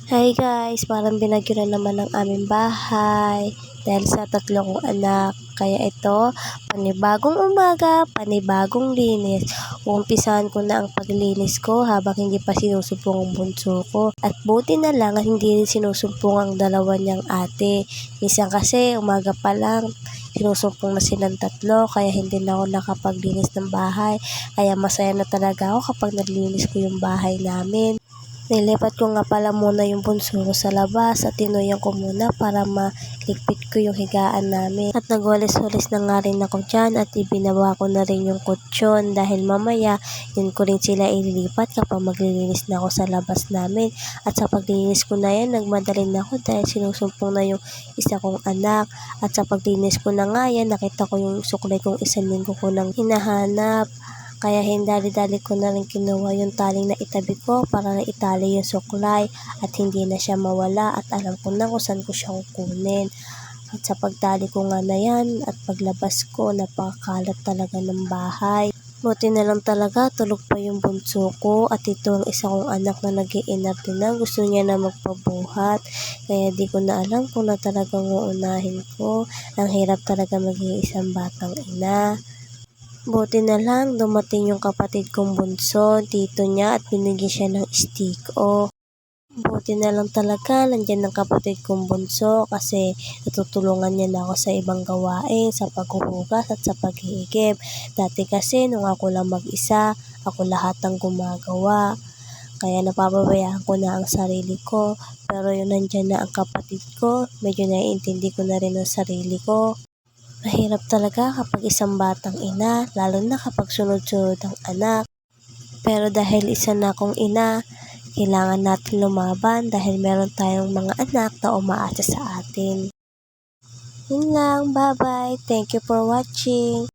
Hi guys, parang binagyo na naman ang aming bahay dahil sa tatlo kong anak. Kaya ito, panibagong umaga, panibagong linis. Uumpisahan ko na ang paglinis ko habang hindi pa sinusumpong ang bunso ko. At buti na lang at hindi rin sinusumpong ang dalawa niyang ate. Minsan kasi umaga pa lang, sinusumpong na silang tatlo kaya hindi na ako nakapaglinis ng bahay. Kaya masaya na talaga ako kapag naglinis ko yung bahay namin. Nilipat ko nga pala muna yung bunso ko sa labas at tinuyan ko muna para maligpit ko yung higaan namin. At nagwalis-walis na nga rin ako dyan at ibinawa ko na rin yung kutsyon dahil mamaya yun ko rin sila ililipat kapag maglilinis na ako sa labas namin. At sa paglinis ko na yan, nagmadali na ako dahil sinusumpong na yung isa kong anak. At sa paglinis ko na nga yan, nakita ko yung suklay kong isang linggo ko nang hinahanap. Kaya hindali-dali ko na rin kinuha yung taling na itabi ko para na itali yung suklay at hindi na siya mawala at alam ko na kung saan ko siya kukunin. At sa pagtali ko nga na yan at paglabas ko, napakakalat talaga ng bahay. Buti na lang talaga tulog pa yung bunso ko at ito ang isa kong anak na nag-iinarte na gusto niya na magpabuhat. Kaya di ko na alam kung na talagang uunahin ko. Ang hirap talaga maging isang batang ina. Buti na lang dumating yung kapatid kong bunso, tito niya at binigyan siya ng stick-o. Buti na lang talaga nandiyan ang kapatid kong bunso kasi natutulungan niya na ako sa ibang gawain, sa paghuhugas at sa paghihigib. Dati kasi nung ako lang mag-isa, ako lahat ang gumagawa. Kaya napapabayaan ko na ang sarili ko. Pero yun nandiyan na ang kapatid ko, medyo naiintindi ko na rin ang sarili ko. Mahirap talaga kapag isang batang ina, lalo na kapag sunod-sunod ang anak. Pero dahil isa na akong ina, kailangan natin lumaban dahil meron tayong mga anak na umaasa sa atin. Yun lang, bye-bye. Thank you for watching.